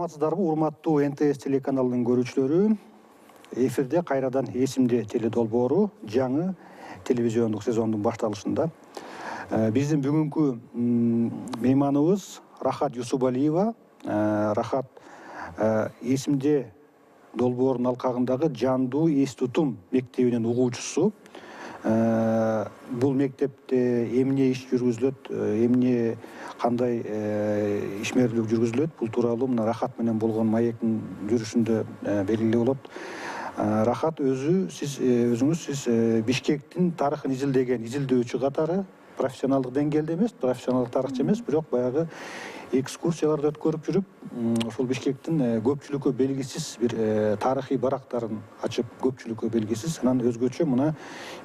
Саламатсыздарбы, урматтуу НТС телеканалынын көрүүчүлөрү. Эфирде кайрадан эсимде теледолбоору жаңы телевизиондук сезондун башталышында. Биздин бүгүнкү мейманыбыз Рахат Юсубалиева. Рахат эсимде долбоорунун алкагындагы Жандуу эс тутум мектебинин угуучусу. Бул мектепте эмне иш жүргүзүлөт, эмне кандай ишмерлик жүргүзүлөт, бул тууралуу мына Рахат менен болгон маектин жүрүшүндө белгилүү болот. Рахат өзүңүз Бишкектин тарыхын изилдөөчү катары, профессионалдык деңгээлде эмес, профессионалдык тарыхчы эмес, бирок баягы экскурсияларды өткөрүп жүрүп, ошол Бишкектин көпчүлүккө белгисиз бир тарыхый барактарын ачып, көпчүлүккө белгисиз, анан өзгөчө мына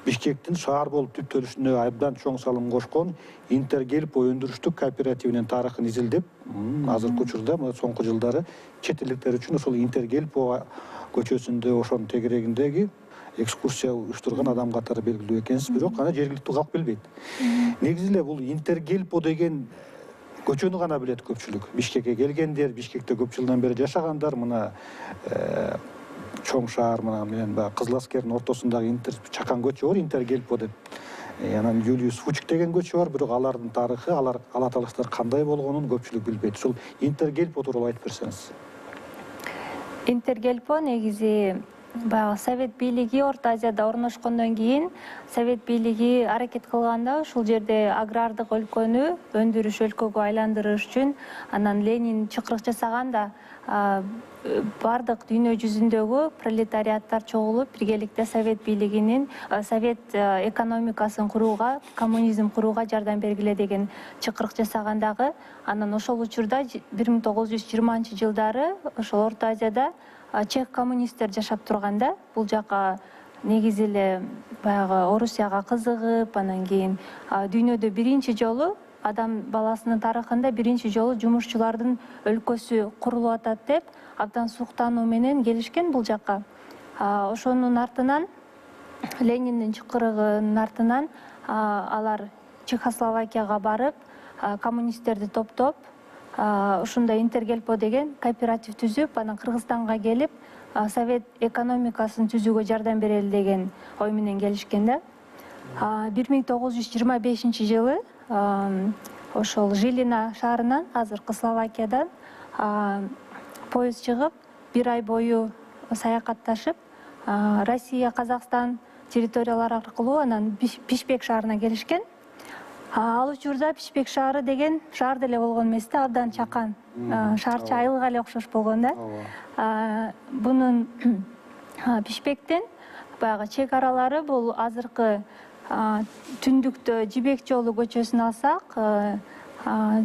Бишкектин шаар болуп түптөлүшүнө абдан чоң салым кошкон Интергелпо өндүрүштүк кооперативинин тарыхын изилдеп, азыркы учурда соңку жылдары чет элдиктер үчүн ошол Интергелпо көчөсүндө, ошонун тегерегиндеги экскурсия уюштурган адам катары белгилүү экенсиз, бирок аны жергиликтүү калк билбейт. Негизи эле бул Интергелпо деген көчөнү гана билет көпчүлүк. Бишкекке келгендер, Бишкекте көп жылдан бери жашагандар, мына чоң шаар менен Кызыл Аскердин ортосундагы чакан көчө бар, Интергелпо деп. Анан Юлиус Фучик деген көчө бар, бирок алардын тарыхы, ала талаштар кандай болгонун көпчүлүк билбейт. Ушул Интергелпо тууралуу айтып берсеңиз. Интергелпо негизи Совет бийлиги Орто Азияда орношкондон кийин Совет бийлиги аракет кылганда ушул жерде агрардык өлкөнү өндүрүш өлкөгө айландырыш үчүн анан Ленин чакырык жасаганда бардык дүйнө жүзүндөгү пролетариаттар чогулуп биргеликте Совет бийлигинин Совет экономикасын курууга, коммунизм курууга жардам бергиле деген чакырык жасагандагы. Анан ошол учурда 1920-жылдары ошол Орто Азияда чех коммунисттер жашап турганда, бул жака негизи эле баягы Орусияга кызыгып, анан кийин дүйнөдө биринчи жолу адам баласынын тарыхында биринчи жолу жумушчулардын өлкөсү курулуп атат деп абдан суктануу менен келишкен бул жака. Ошонун артынан Лениндин чакырыгынын артынан алар Чехословакияга барып, коммунисттерди топтоп, ушундай Интергелпо деген кооператив түзүп, анан Кыргызстанга келип, Совет экономикасын түзүүгө жардам берели деген ой менен келишкен да. 1925-жылы ошол Жилина шаарынан, азыркы Словакиядан поезд чыгып, бир ай бою саякатташып, Россия, Казакстан территориялары аркылуу анан Бишкек шаарына келишкен. Ал учурда Бишкек шаары деген шаар деле болгон эмес да, абдан чакан. Шаарча айылга эле окшош болгон да. Бунун Бишкектен баягы чек аралары бул азыркы түндүктө Жибек жолу көчөсүн алсак,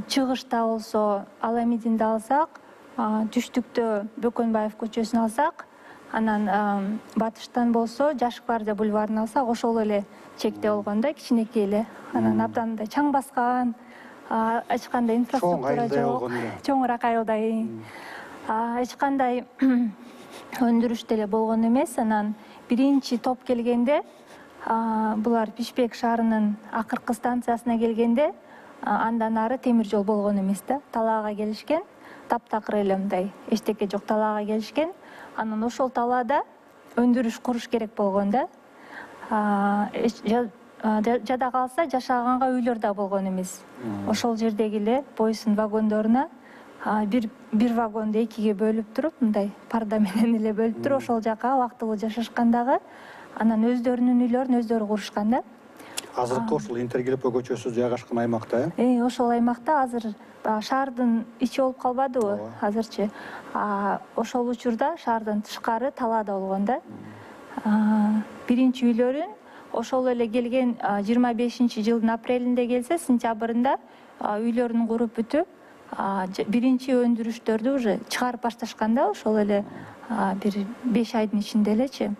чыгышта болсо Аламединди алсак, түштүктө Бөкөнбаев көчөсүн алсак, анан батыштан болсо Жашыкбарды бульварын алсак, ошол эле чекте болгон да, кичинекей эле. Анан абдан чаң баскан, эч кандай инфраструктура жок, чоңураак айылдай. Эч кандай өндүрүш деле болгон эмес. Анан биринчи топ келгенде, булар Бишкек шаарынын акыркы станциясына келгенде, андан ары темир жол болгон эмес да. Талаага келишкен, таптакыр эле мындай эчтеке жок талаага келишкен. Анан ошол талаада өндүрүш куруш керек болгон да. Жада калса жашаганга үйлөр да болгон эмес. Ошол жердеги эле поезддин вагондоруна бир вагонду экиге бөлүп туруп, мындай парда менен эле бөлүп туруп, ошол жака убактылуу жашашкандагы, анан өздөрүнүн үйлөрүн өздөрү курушкан да. Азыркы ошол Интергелпо көчөсү жайгашкан аймакта, ошол аймакта азыр шаардын ичи болуп калбадыбы азырчы. Ошол учурда шаардын тышкары талаада болгон да. Биринчи үйлөрүн ошол эле келген 25-жылдын апрелинде келсе, сентябрында үйлөрүн куруп бүтүп, биринчи өндүрүштөрдү уже чыгарып башташкан да, ошол эле бир 5 айдын ичинде элечи.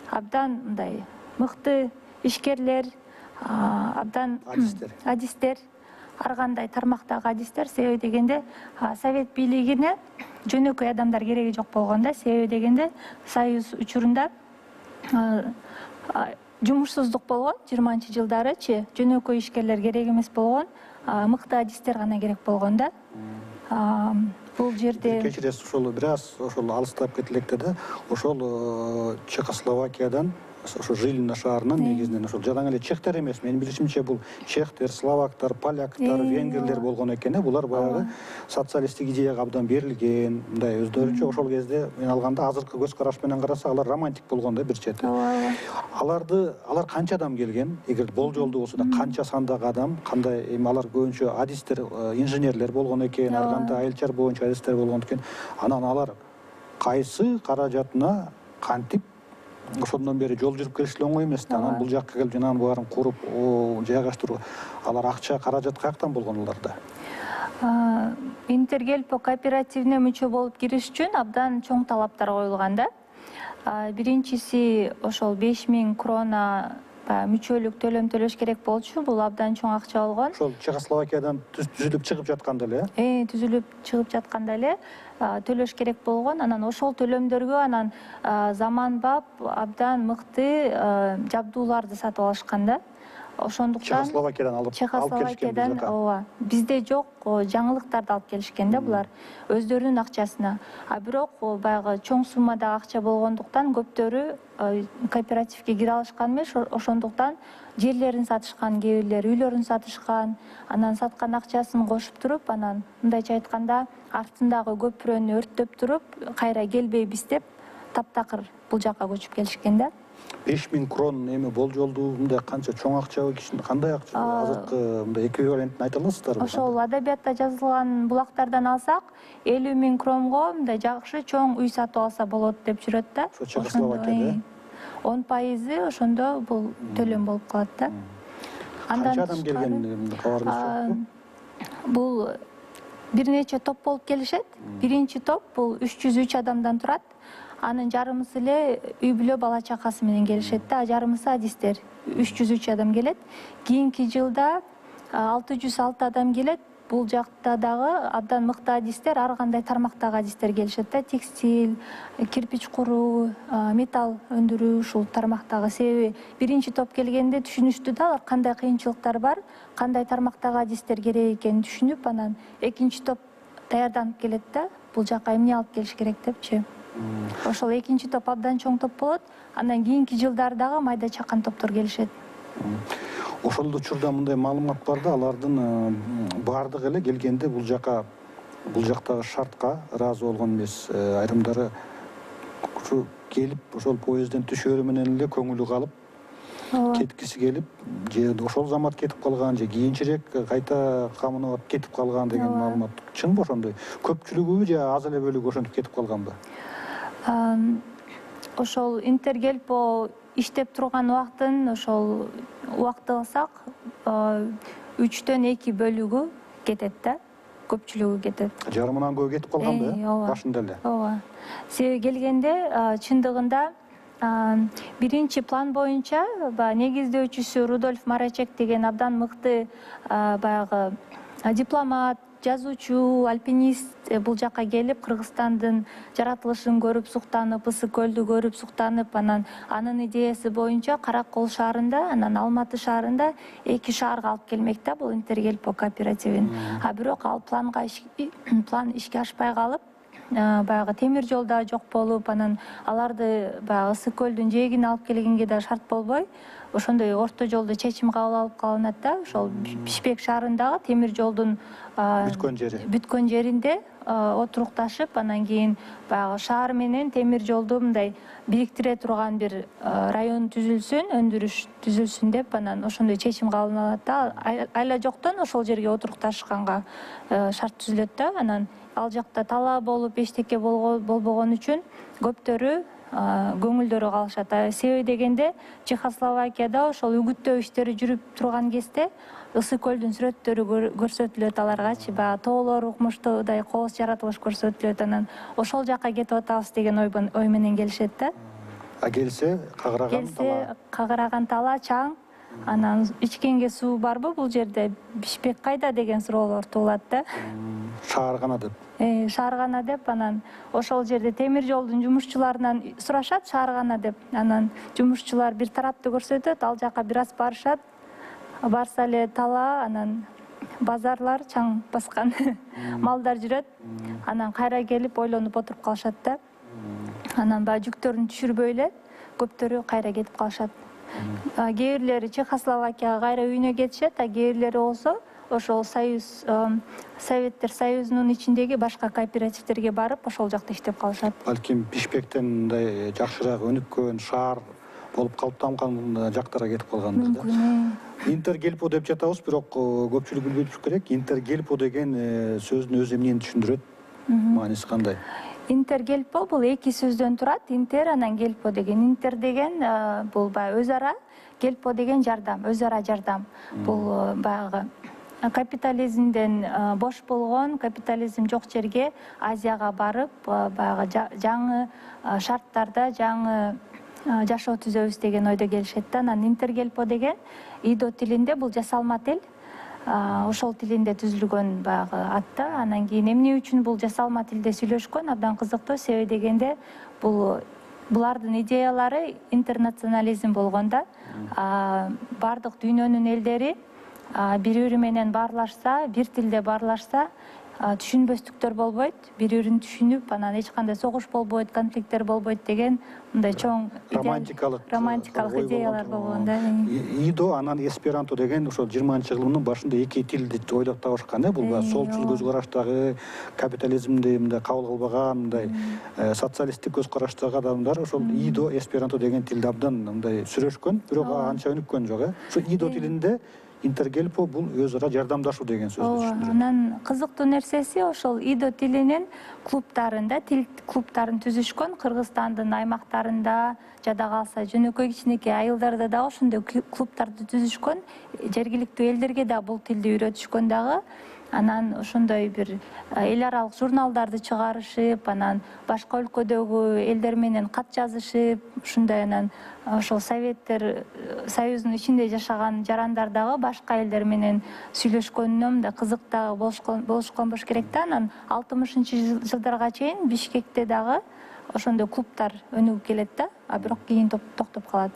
Абдан мындай мыкты ишкерлер, абдан адистер, ар кандай тармактагы адистер, себеби дегенде Совет бийлигине жөнөкөй адамдар кереги жок болгон да, себеби дегенде Союз учурунда жумушсуздук болгон 20-жылдарычы, жөнөкөй ишкерлер керек эмес болгон, мыкты адистер гана керек болгон да. бул жерде кечиресиз, ошол бир аз ошол алыстап кетилекте да, ошол Чехословакиядан, ошо Жилина шаарынан негизинен ошол жадың эле чехтер эмес, менин билишимче бул чехтер, словактар, поляктар, венгрлер болгон экен. Булар баягы социалисттик идеяга абдан берилген, мындай өздөрүнчө ошол кезде мен алганда азыркы көз караш менен карасак алар романтик болгон да бир чети. Алар канча адам келген? Эгер болжолдуу болсо да канча сандагы адам, кандай эми алар көбүнчө адистер, инженерлер болгон экен, ар кандай айылчар боюнча адистер болгон экен. Анан алар кайсы каражатына кантип ошондон бери жол жүрүп келиш оңой эмес да. Анан бул жакка келип жанагы баарын куруп, жайгаштыруу, алар акча, каражат каяктан болгон аларда? Интергельпо кооперативине мүчө болуп кириш үчүн абдан чоң талаптар коюлган да. Биринчиси ошол 5000 крона мүчөлүк төлөм төлөш керек болчу. Бул абдан чоң акча болгон. Ошол Чехословакиядан түзүлүп чыгып жатканда эле? Түзүлүп чыгып жатканда эле төлөш керек болгон. Анан ошол төлөмдөргө анан заманбап абдан мыкты жабдууларды сатып алышкан да. Ошондуктан Чехословакиядан алып Чехословакиядан, ооба, бизде жок жаңылыктарды алып келишкен да булар өздөрүнүн акчасына. Бирок баягы чоң суммадагы акча болгондуктан көптөрү кооперативге кире алышкан эмес. Ошондуктан жерлерин сатышкан, кээ бирлери үйлөрүн сатышкан. Анан саткан акчасын кошуп туруп, анан мындайча айтканда артындагы көпүрөнү өрттөп туруп, кайра келбейбиз деп таптакыр бул жакка көчүп келишкен да. 5000 крон эми болжолдуу мындай канча чоң акчабы, кишинин кандай акча, азыркы мындай эквивалентин айта аласыздарбы? Ошол адабиятта жазылган булактардан алсак, 50 000 кромго мындай жакшы чоң үй сатып алса болот деп жүрөт да. Ошо Чехословакияда 10% ошондо бул төлөм болуп калат да. Канча адам келген кабарыңыз жокпу? Бул бир нече топ болуп келишет. Биринчи топ бул 303 адамдан турат. Анын жарымысы эле үй бүлө бала чакасы менен келишет да, жарымысы адистер. 303 адам келет. Кийинки жылда 606 адам келет. Бул жакта дагы абдан мыкты адистер, ар кандай тармактагы адистер келишет да. Текстиль, кирпич куруу, металл өндүрүү, ушул тармактагы. Себеби биринчи топ келгенде түшүнүштү да, алар кандай кыйынчылыктар бар, кандай тармактагы адистер керек экенин түшүнүп, анан экинчи топ даярданып келет да. Бул жакка эмне алып келиш керек депчи. Ошол экинчи топ абдан чоң топ болот. Андан кийинки жылдардагы майда чакан топтор келишет. Ошол учурда мындай маалымат бар да, алардын баардыгы эле келгенде бул жактагы шартка ыраазы болгон эмес. Айрымдары келип ошол поездден түшөрү менен эле көңүлү калып, кеткиси келип, же ошол замат кетип калган, же кийинчерээк кайта камынып кетип калган деген маалымат чынбы ошондой? Көпчүлүгүбү же аз эле бөлүгү ошентип кетип калганбы? Ошол Интергельпо иштеп турган убактын ошол убакты алсак 3-төн 2 бөлүгү кетет да, көпчүлүгү кетет. Жарымынан көбү кетип калганбы, башында эле? Ооба. Себеби келгенде чындыгында биринчи план боюнча негиздөөчүсү Рудольф Марачек деген абдан мыкты баягы дипломат, жазуучу, альпинист бул жакка келип, Кыргызстандын жаратылышын көрүп суктанып, Ысык көлдү көрүп суктанып, анын идеясы боюнча Каракол шаарында, анан Алматы шаарында 2 шаарга алып келмек да бул Интергельпо кооперативин. Бирок ал план ишке ашпай калып, баягы темир жол да жок болуп, анан аларды баягы Ысык көлдүн жээгине алып келгенге да шарт болбой, ошондой орто жолдо чечим кабыл алып калынат да. Ошол Бишкек шаарындагы темир жолдун бүткөн жеринде отурукташып, анан кийин баягы шаар менен темир жолду мындай бириктире турган бир район түзүлсүн, өндүрүш түзүлсүн деп, анан ошондой чечим кабыл алынат да. Айла жоктон ошол жерге отурукташканга шарт түзүлөт да. Анан ал жакта талаа болуп, эчтеке болбогон үчүн көптөрү көңүлдөрү калышат. Себеби дегенде Чехословакияда ошол үгүттөө иштери жүрүп турган кезде Ысык көлдүн сүрөттөрү көрсөтүлөт аларгачы, баягы тоолор укмуштуудай кооз жаратылыш көрсөтүлөт. Анан ошол жакка кетип атабыз деген ой менен келишет да. Келсе кагыраган талаа, чаң. Анан ичкенге суу барбы бул жерде? Бишкек кайда деген суроолор туулат да. Шааргана деп. Шааргана деп, анан ошол жерде темир жолдун жумушчуларынан сурашат шааргана деп. Анан жумушчулар бир тарапты көрсөтөт, ал жака бир аз барышат. Барса эле талаа, анан базарлар чаң баскан малдар жүрөт. Анан кайра келип ойлонуп отуруп калышат да. Анан баягы жүктөрүн түшүрбөй эле көптөрү кайра кетип калышат. Кээ бирлери Чехословакияга кайра үйүнө кетишет, а кээ бирлери болсо ошол Советтер Союзунун ичиндеги башка кооперативтерге барып, ошол жакта иштеп калышат. Балким Бишкектен мындай жакшыраак өнүккөн шаар болуп калыптанган жактарга кетип калгандыр да. Интергелпо деп жатабыз, бирок көпчүлүк билбей туруш керек. Интергелпо деген сөздүн өзү эмнени түшүндүрөт? Мааниси кандай? Интергелпо бул эки сөздөн турат. Интер анан гелпо деген. Интер деген бул баягы өз ара, гелпо деген жардам, өз ара жардам. Бул баягы капитализмден бош болгон, капитализм жок жерге, Азияга барып, баягы жаңы шарттарда жаңы жашоо түзөбүз деген ойдо келишет да. Анан интергелпо деген идо тилинде бул жасалма тил. Ошол тилинде түзүлгөн баягы атта. Анан кийин эмне үчүн бул жасалма тилде сүйлөшкөн абдан кызыктуу. Себеби дегенде булардын идеялары интернационализм болгондо, бардык дүйнөнүн элдери бири-бири менен баарлашса, бир тилде баарлашса, түшүнбөстүктөр болбойт, бири-бирин түшүнүп, анан эч кандай согуш болбойт, конфликттер болбойт деген мындай чоң романтикалык идеялар болгон да. Идо анан эсперанто деген ошол 20-жылдын башында эки тилди ойлоп табышкан да. Бул солчул көз караштагы капитализмди мындай кабыл кылбаган, мындай социалисттик көз караштагы адамдар ошол идо, эсперанто деген тилди абдан мындай сүрөшкөн, бирок анча өнүккөн жок. Ошо идо тилинде интергелпо бул өз ара жардамдашуу деген сөздү түшүндүрөт. Анан кызыктуу нерсеси ошол идо тилинин клубтарында, тил клубтарын түзүшкөн. Кыргызстандын аймактарында, жада калса жөнөкөй кичинекей айылдарда да ошондой клубтарды түзүшкөн. Жергиликтүү элдерге да бул тилди үйрөтүшкөн дагы. Анан ошондой бир эл аралык журналдарды чыгарышып, анан башка өлкөдөгү элдер менен кат жазышып, ушундай анан ошол Советтер Союзунун ичинде жашаган жарандар дагы башка элдер менен сүйлөшкөнүнөн да кызык дагы болушкан болуш керек да. Анан 60-жылдарга чейин Бишкекте дагы ошондой клубтар өнүгүп келет да, бирок кийин токтоп калат.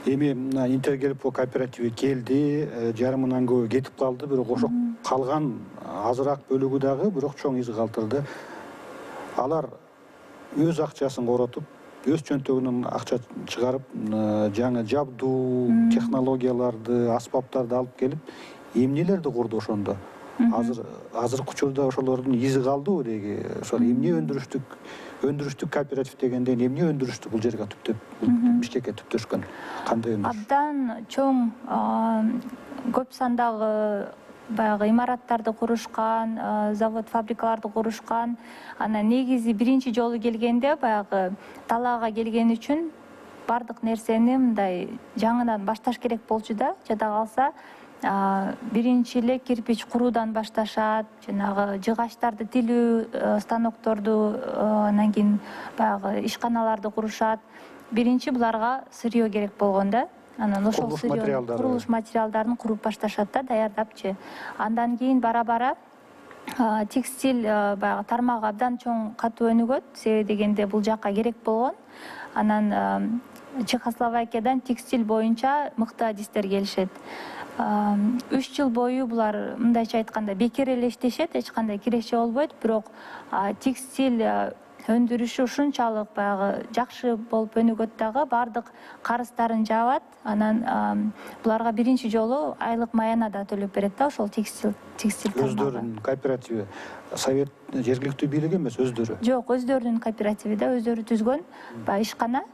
Эми интергелпо кооперативи келди, жарымынан көбү кетип калды, бирок ошо калган азыраак бөлүгү дагы бирок чоң из калтырды. Алар өз акчасын коротуп, өз чөнтөгүнөн акча чыгарып, жаңы жабдуу, технологияларды, аспаптарды алып келип, эмнелерди курду ошондо. Азыркы учурда ошолордун изи калдыбы деги, ошол эмне өндүрүштүк кооператив дегенде эмне өндүрүштү бул жерге түптөп Бишкекке түптөшкөн? Кандай өндүрүш? Абдан чоң көп сандагы баягы имараттарды курушкан, завод, фабрикаларды курушкан. Анан негизи биринчи жолу келгенде баягы талаага келген үчүн бардык нерсени мындай жаңыдан башташ керек болчу да. Жада калса биринчи эле кирпич куруудан башташат, жанагы жыгачтарды тилүү, станокторду, анан кийин баягы ишканаларды курушат. Биринчи буларга сырьё керек болгон да. Анан ошол курулуш материалдарын куруп башташат да, даярдапчы. Андан кийин бара-бара текстиль баягы тармагы абдан чоң катуу өнүгөт. Себеби дегенде бул жакка керек болгон. Анан Чехословакиядан текстиль боюнча мыкты адистер келишет. 3 жыл бою булар мындайча айтканда бекер эле иштешет, эч кандай киреше болбойт, бирок текстиль өндүрүшү ушунчалык баягы жакшы болуп өнүгөт дагы, бардык карыздарын жаабат. Анан буларга биринчи жолу айлык маяна да төлөп берет да ошол текстиль тармагы. Өздөрүнүн кооперативи, совет жергиликтүү бийлик эмес, өздөрү? Жок, өздөрүнүн кооперативи да, өздөрү түзгөн баягы ишкана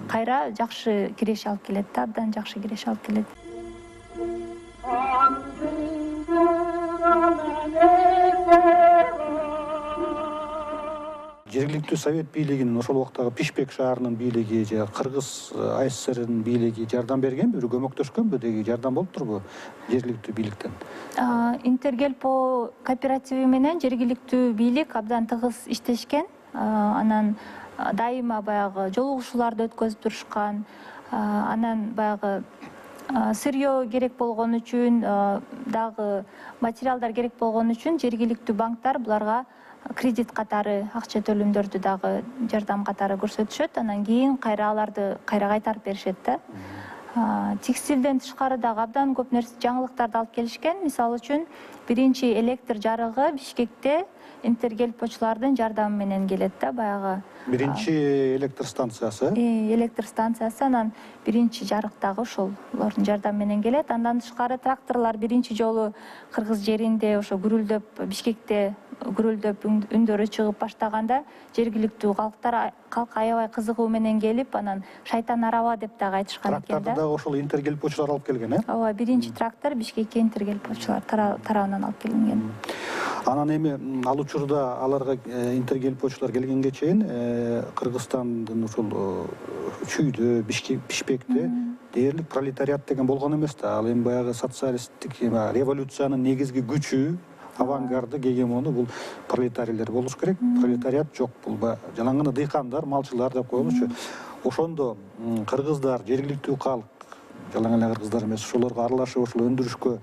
кайра жакшы киреше алып келет да, абдан жакшы киреше алып келет. Жергиликтүү совет бийлигинин ошол убактагы Бишкек шаарынын бийлиги же Кыргыз АССРнын бийлиги жардам бергенби, көмөктөшкөнбү, деги жардам болуп турбу жергиликтүү бийликтен? Интергелпо кооперативи менен жергиликтүү бийлик абдан тыгыз иштешкен. Анан дайыма баягы жолугушууларды өткөзүп турушкан. Анан баягы сырьё керек болгон үчүн, дагы материалдар керек болгон үчүн жергиликтүү банктар буларга кредит катары, акча төлөмдөрдү дагы жардам катары көрсөтүшөт. Анан кийин кайра аларды кайра кайтарып беришет да. текстилден тышкары дагы абдан көп жаңылыктарды алып келишкен. Мисалы үчүн, биринчи электр жарыгы Бишкекте интергелпочулардын жардамы менен келет да, баягы. Биринчи электр станциясы. Электр станциясы, анан биринчи жарык дагы ошолордун жардамы менен келет. Андан тышкары тракторлор биринчи жолу Кыргыз жеринде ошо гүрүлдөп, Бишкекте гүрүлдөп үндөрү чыгып баштаганда, жергиликтүү калк аябай кызыгуу менен келип, анан шайтан араба деп дагы айтышкан экен да. Тракторду дагы ошол интергелпочулар алып келген, Ооба, биринчи трактор Бишкекке интергелпочулар тарабынан алып келинген. Анан эми ал учурда аларга интергелпочулар келгенге чейин Кыргызстандын ушул чүйдө, Бишкекте дээрлик пролетариат деген болгон эмес да. Ал эми баягы социалисттик революциянын негизги күчү, авангарды, гегемону бул пролетарийлер болуш керек. Пролетариат жок, бул жалаң гана дыйкандар, малчылар деп коелучу. Ошондо кыргыздар, жергиликтүү калк, жалаң эле кыргыздар эмес, ошолорго аралашып, ошол өндүрүшкө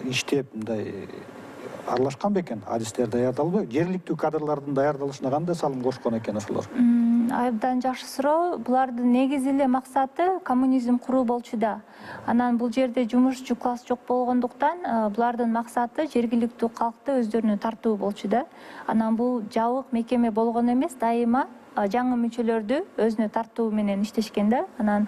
иштеп, мындай аралашкан бекен, адистер даярдалбы? Жергиликтүү кадрлардын даярдалышына кандай салым кошкон экен ошолор? Абдан жакшы суроо. Булардын негизи эле максаты коммунизм куруу болчу да. Анан бул жерде жумушчу класс жок болгондуктан, булардын максаты жергиликтүү калкты өздөрүнө тартуу болчу да. Анан бул жабык мекеме болгон эмес, дайыма жаңы мүчөлөрдү өзүнө тартуу менен иштешкен да. Анан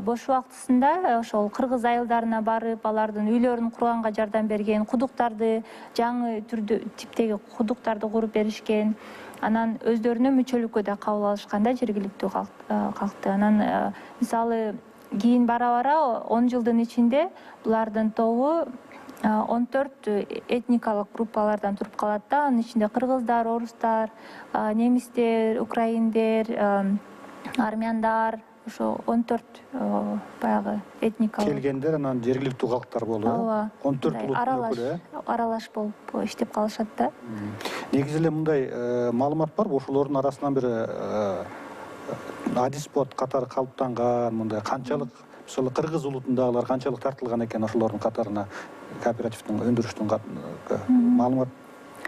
бош убактысында ошол кыргыз айылдарына барып, алардын үйлөрүн курганга жардам берген, кудуктарды, жаңы типтеги кудуктарды куруп беришкен. Анан өздөрүнө мүчөлүккө да кабыл алышкан да жергиликтүү калкты. Анан мисалы кийин бара-бара 10 жылдын ичинде булардын тобу 14 этникалык группалардан туруп калат да. Анын ичинде кыргыздар, орустар, немистер, украиндер, армяндар, ошо 14 баягы этникалык келгендер, анан жергиликтүү калктар болду. Ооба. 14 улуттун өкүлү. Аралаш болуп иштеп калышат да. Негизи эле мындай маалымат бар, ошолордун арасынан бир адиспот катары калыптанган, мындай канчалык, мисалы кыргыз улутундагылар канчалык тартылган экен ошолордун катарына, кооперативдин өндүрүштүн маалымат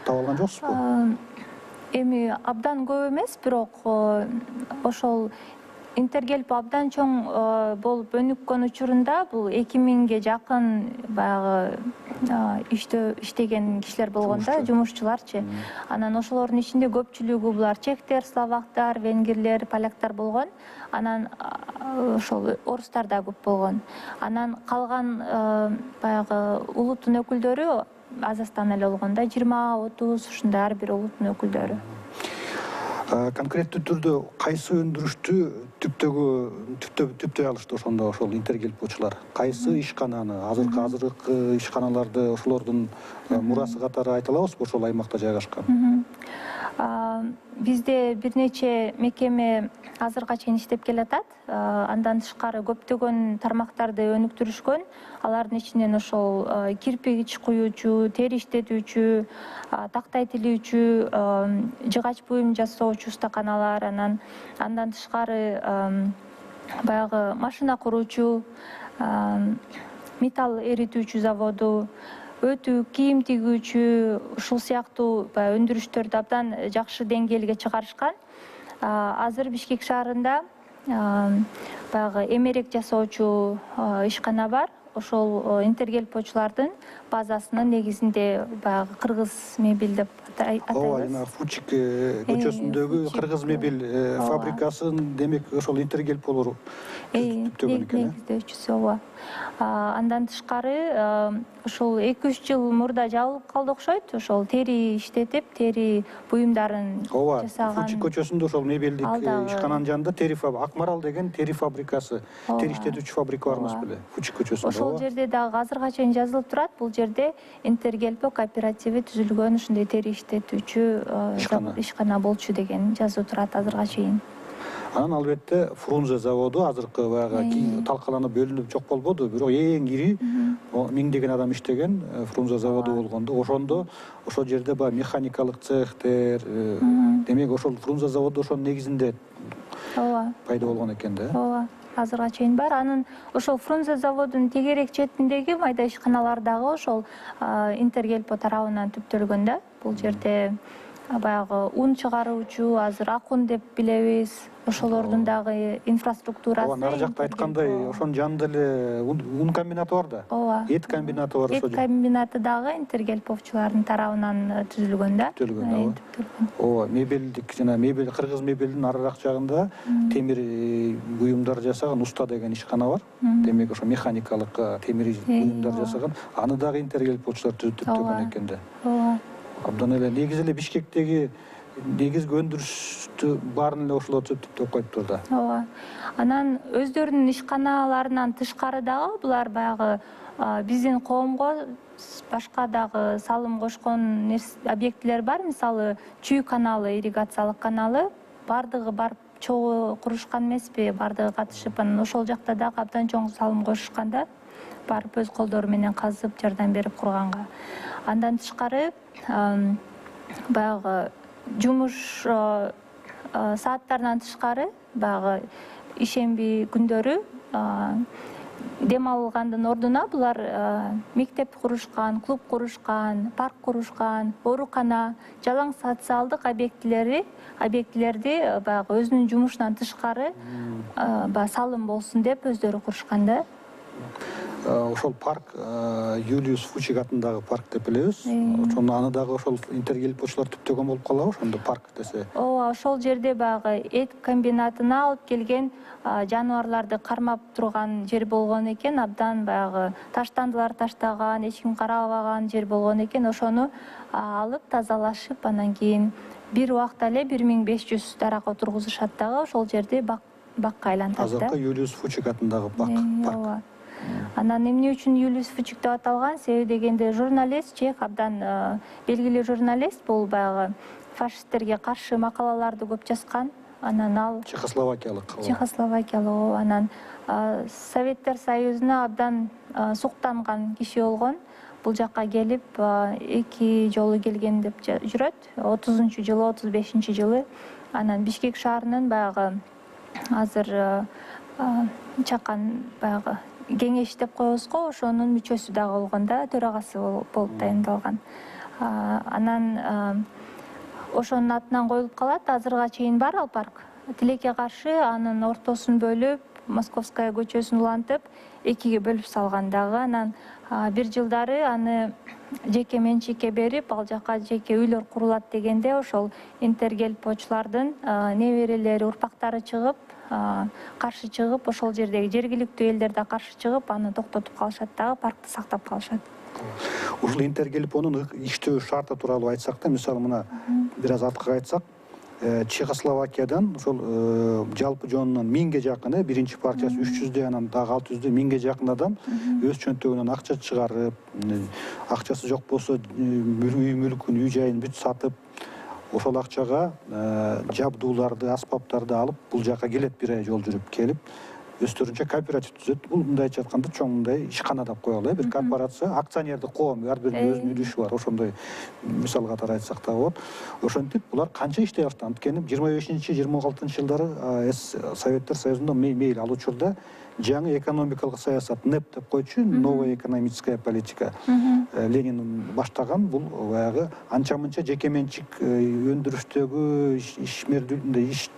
таба алган жоксузбу? Эми абдан көп эмес, бирок ошол Интергелпо абдан чоң болуп өнүккөн учурунда бул 2000ге жакын баягы иштеген кишилер болгон да, жумушчуларчы. Анан ошолордун ичинде көпчүлүгү булар чектер, словактар, венгерлер, поляктар болгон. Анан ошол орустар да көп болгон. Анан калган баягы улуттун өкүлдөрү аз эле болгон да, 20-30 ушундай ар бир улуттун өкүлдөрү. Конкреттүү түрдө кайсы өндүрүштү түптөй алышты ошондо ошол интергелпочулар? Кайсы ишкананы, азыркы ишканаларды ошолордун мурасы катары айта алабызбы ошол аймакта жайгашкан? Бизде бир нече мекеме азыркыга чейин иштеп келатат. Андан тышкары көптөгөн тармактарды өнүктүрүшкөн. Алардын ичинен ошол кирпич куюучу, тери иштетүүчү, тактай тилүүчү, жыгач буюм жасоочу устаканалар, андан тышкары баягы машина куруучу, металл эритүүчү заводу, өтүү, кийим тигүүчү, ушул сыяктуу өндүрүштөрдү абдан жакшы деңгээлге чыгарышкан. Азыр Бишкек шаарында баягы эмерек жасоочу ишкана бар. Ошол интергелпочулардын базасынын негизинде баягы кыргыз мебель деп атайбыз. Ооба, Фучик көчөсүндөгү кыргыз мебель фабрикасын демек ошол интергелполор түптөгөн экен. Негиздөөчүсү, ооба. Андан тышкары ошол 2-3 жыл мурда жабылып калды окшойт. Ошол тери иштетип, тери буюмдарын жасаган. Фучик көчөсүндө ошол мебелдик ишкананын жанында тери Акмарал деген тери фабрикасы, тери иштетүүчү фабрика бар эмес беле? Фучик көчөсүндө. Ошол жерде дагы азыркыга чейин жазылып турат. Бул жерде Интергелпо кооперативи түзүлгөн, ушундай тери иштетүүчү ишкана болчу деген жазуу турат азыркыга чейин. Анан албетте Фрунзе заводу азыркы баягы талкаланып бөлүнүп жок болбоду, бирок эң ири миңдеген адам иштеген Фрунзе заводу болгондо, ошондо ошол жерде баягы механикалык цехтер, демек ошол Фрунзе заводу ошонун негизинде пайда болгон экен да. Ооба, азыркыга чейин бар. Анын ошол Фрунзе заводунун тегерек четиндеги майда ишканалар дагы ошол Интергелпо тарабынан түптөлгөн да. Бул жерде баягы ун чыгаруучу, азыр Акун деп билебиз. Ошолордун дагы инфраструктурасы. Ооба, нары жакта айткандай, ошонун жанында эле ун комбинаты бар да. Ооба. Эт комбинаты бар ошол. Эт комбинаты дагы Интергелповчулардын тарабынан түзүлгөн да. Түзүлгөн, ооба. Ооба, мебелдик жана мебел, кыргыз мебелдин нарыраак жагында темир буюмдар жасаган Уста деген ишкана бар. Демек ошо механикалык темир буюмдар жасаган. Аны дагы Интергелповчулар түзүптүргөн экен да. Ооба. Абдан эле негизи эле Бишкектеги негизги өндүрүштү баарын эле ошолор түзүп коюптур да. Ооба. Анан өздөрүнүн ишканаларынан тышкары дагы булар баягы биздин коомго башка дагы салым кошкон объектилер бар. Мисалы, Чүй каналы, ирригациялык каналы бардыгы барып чогуу курушкан эмеспи, бардыгы катышып, анан ошол жакта дагы абдан чоң салым кошушкан да. Барып өз колдору менен казып, жардам берип курганга. Андан тышкары баягы жумуш сааттарынан тышкары баягы ишемби күндөрү дем алгандын ордуна булар мектеп курушкан, клуб курушкан, парк курушкан, оорукана, жалаң социалдык объектилерди баягы өзүнүн жумушунан тышкары салым болсун деп өздөрү курушкан да. Ошол парк Юлиус Фучик атындагы парк деп билебиз. Ошону аны дагы ошол Интергелповчулар түптөгөн болуп калабы ошондо парк десе. Ооба, ошол жерде баягы эт комбинатына алып келген жаныбарларды кармап турган жер болгон экен. Абдан баягы таштандылар таштаган, эч ким карабаган жер болгон экен. Ошону алып тазалашып, анан кийин бир убакта эле 1500 дарак отургузушат дагы ошол жерди бакка айлантат да. Азыркы Юлиус Фучик атындагы парк. Анан эмне үчүн Юлиус Фучик деп аталган? Себеби дегенде журналист, чех абдан белгилүү журналист, бул баягы фашисттерге каршы макалаларды көп жазган. Анан ал Чехословакиялык. Анан Советтер Союзуна абдан суктанган киши болгон. Бул жакка келип 2 жолу келген деп жүрөт. 30-жылы, 35-жылы. Анан Бишкек шаарынын баягы азыр чакан баягы кеңеш деп коебуз го, ошонун мүчөсү дагы болгон да, төрагасы болуп дайындалган. Анан ошонун атынан коюлуп калат. Азырга чейин бар ал парк. Тилекке каршы анын ортосун бөлүп, Московская көчөсүн улантып, 2-ге бөлүп салган дагы. Анан бир жылдары аны жеке менчикке берип, ал жака жеке үйлөр курулат дегенде ошол Интергелповчулардын неберелери, урпактары чыгып, каршы чыгып, ошол жердеги жергиликтүү элдер да каршы чыгып, аны токтотуп калышат дагы, паркты сактап калышат. Ушул Интергелпонун иштөө шарты тууралуу айтсак да, мисалы мына бир аз арткыга айтсак, Чехословакиядан ошол жалпы жонунан 1000ге жакын, биринчи партиясы 300дей, анан дагы 600дей, 1000ге жакын адам өз чөнтөгүнөн акча чыгарып, акчасы жок болсо үй мүлкүн, үй жайын бүт сатып, ошол акчага жабдууларды, аспаптарды алып, бул жака келет, бир ай жол жүрүп келип, өздөрүнчө кооператив түзөт. Бул мындайча айтканда чоң мындай ишкана деп коелу, бир корпорация, акционердик коом, ар биринин өзүнүн үлүшү бар. Ошондой мисал катары айтсак да болот. Ошентип булар канча иштей баштаган. Анткени 25-26-жылдары Советтер Союзунда мейли ал учурда жаңы экономикалык саясат НЭП деп койчу, новая экономическая политика. Ленин баштаган бул баягы анча-мынча жеке менчик өндүрүштөгү, иш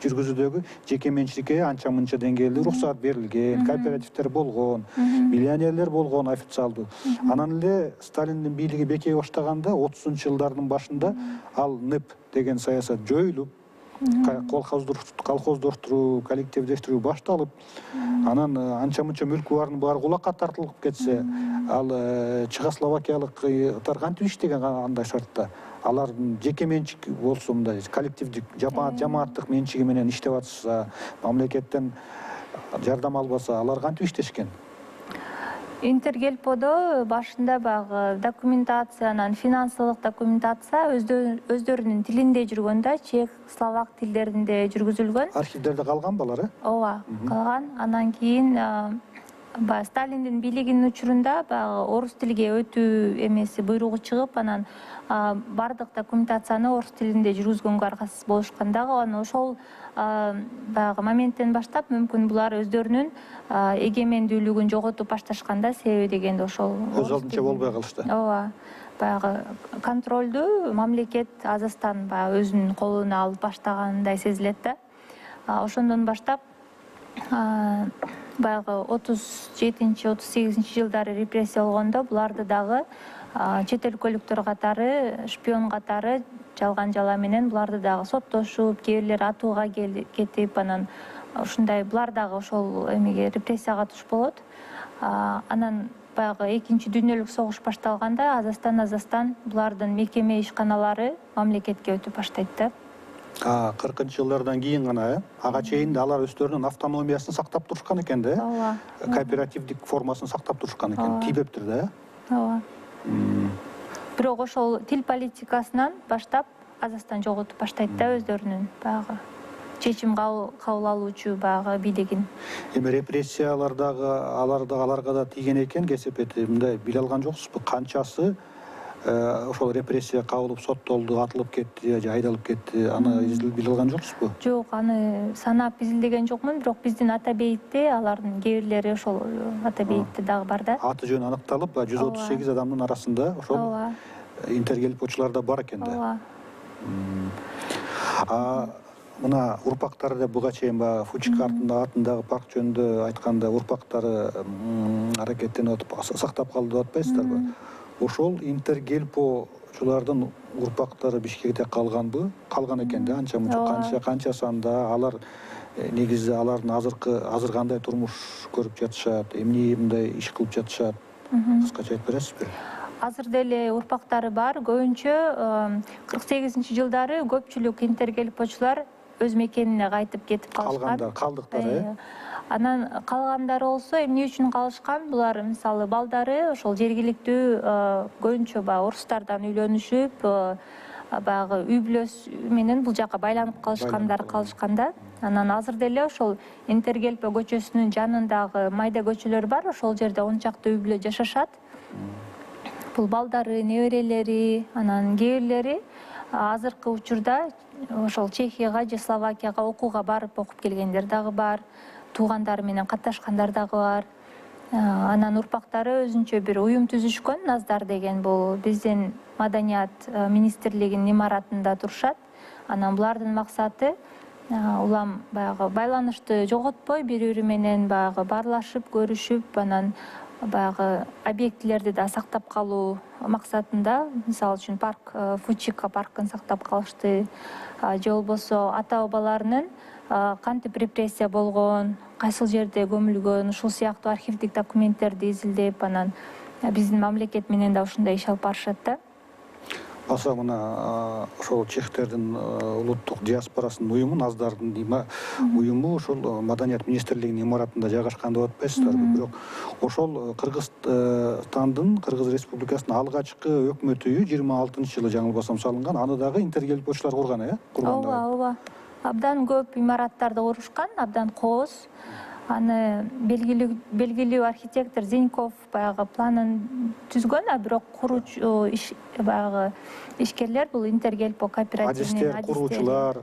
жүргүзүүдөгү жеке менчикке анча-мынча деңгээлде уруксат берилген, кооперативдер болгон, миллионерлер болгон официалдуу. Анан эле Сталиндин бийлиги бекей баштаганда 30-жылдардын башында ал НЭП деген саясат жоюлуп, колхоздоштуруу, коллективдештирүү башталып, анан анча-мынча мүлкү бардын баары кулакка тартылып кетсе, ал чехословакиялыктар кантип иштеген андай шартта? Алардын жеке менчик болсо, мындай коллективдик, жамааттык менчиги менен иштеп атышса, мамлекеттен жардам албаса, алар кантип иштешкен? Интергелподо башында баягы документациянан, финансылык документация өздөрүнүн тилинде жүргөн да, чех, словак тилдеринде жүргүзүлгөн. Архивдерде калган балары? Ооба, калган. Анан кийин Сталиндин бийлигинин учурунда баягы орус тилге өтүү эмеси буйругу чыгып, анан бардык документацияны орус тилинде жүргүзгөнгө аргасыз болушкан дагы. Анан ошол баягы моменттен баштап мүмкүн булар өздөрүнүн эгемендүүлүгүн жоготуп башташкан да, себеби дегенде ошол өз алдынча болбой калышты. Ооба. баягы контролду мамлекет Азастан баягы өзүнүн колуна алып баштагандай сезилет да. Ошондон баштап баягы 37-38 жылдары репрессия болгондо буларды дагы чет өлкөлүктөр катары, шпион катары жалган жала менен буларды дагы соттошуп, кээ бирлери атууга кетип, анан ушундай булар дагы ошол эмеге репрессияга туш болот. Анан баягы экинчи дүйнөлүк согуш башталганда Азастан булардын мекеме ишканалары мамлекетке өтүп баштайт да. 40 жылдардан кийин гана, ага чейин алар өздөрүнүн автономиясын сактап турушкан экен да. Ооба. Кооперативдик формасын сактап турушкан экен. Тийбептир да. Ооба. Бирок ошол тил политикасынан баштап Азастан жоготуп баштайт да өздөрүнүн баягы чечим кабыл алуучу баягы бийлигин. Эми репрессиялардагы аларга да тийген экен кесепети. Мындай биле алган жоксузбу? Канчасы ошол репрессия кабылып соттолду, атылып кетти же айдалып кетти? Аны биле алган жоксузбу? Жок, аны санап изилдеген жокмун, бирок биздин ата бейитте алардын кээ бирлери ошол ата бейитте дагы бар да. Аты жөнү аныкталып, 138 адамдын арасында ошол интергелпочулар да бар экен да. Мына урпактары да буга чейин Фучикартын атындагы парк жөнүндө айтканда урпактары аракеттенип атып сактап калды деп атпайсыздарбы? Ошол интергелпочулардын урпактары Бишкекте калганбы? Калган экен да, анча мынча канча санда. Алар негизи алардын азыр кандай турмуш көрүп жатышат, эмне мындай иш кылып жатышат? Кыскача айтып бересизби? Азыр деле урпактары бар. Көбүнчө 48-жылдары көпчүлүк интергелпочулар өз мекенине кайтып кетип калышкан. Калдыктар, Анан калгандары болсо эмне үчүн калышкан? Булар мисалы балдары ошол жергиликтүү көбүнчө орустардан үйлөнүшүп, баягы үй бүлөс менен бул жака байланып калышканда. Анан азыр деле ошол Интергелпо көчөсүнүн жанындагы майда көчөлөр бар, ошол жерде 10 чакты үй бүлө жашашат. Бул балдары, неберелери, анан кээ бирлери азыркы учурда ошол Чехияга же Словакияга окууга барып окуп келгендер дагы бар, туугандары менен катташкандар дагы бар. Анан урпактары өзүнчө бир уюм түзүшкөн, Наздар деген, бул биздин Маданият министрлигинин имаратында турушат. Анан булардын максаты улам баягы байланышты жоготпой, бири-бири менен баягы баарлашып, көрүшүп, анан баягы объектилерди да сактап калуу максатында, мисалы үчүн парк Фучика паркын сактап калышты, же болбосо ата-бабаларынын кантип репрессия болгон, кайсыл жерде көмүлгөн, ушул сыяктуу архивдик документтерди изилдеп, анан биздин мамлекет менен да ушундай иш алып барышат да. Аса мына ошол чехтердин улуттук диаспорасынын уюму, Наздардын уюму ошол Маданият министрлигинин имаратында жайгашкан деп атпайсыздарбы? Бирок ошол Кыргызстандын, Кыргыз Республикасынын алгачкы өкмөт үйү 26-жылы жаңылбасам салынган, аны дагы интергелпочулар курган, Ооба. Абдан көп имараттарды курушкан, абдан кооз. Аны белгилүү архитектор Зеньков баягы планын түзгөн, бирок куруучу баягы ишкерлер бул Интергелпо кооперативинин адистер, куруучулар,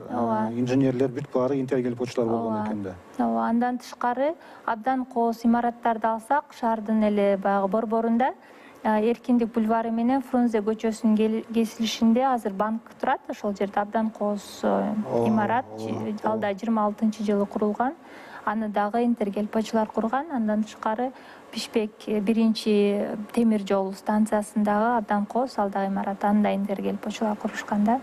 инженерлер бүт баары интергелпочулар болгон экен да. Ооба, андан тышкары абдан кооз имараттарды алсак, шаардын эле баягы борборунда Эркиндик бульвары менен Фрунзе көчөсүнүн кесилишинде азыр банк турат, ошол жерде абдан кооз имарат, ал да 26-жылы курулган. Аны дагы интергелпочулар курган. Андан тышкары Бишкек 1-чи темир жол станциясындагы абдан кооз, ал дагы имарат, аны да интергелпочулар курушкан да.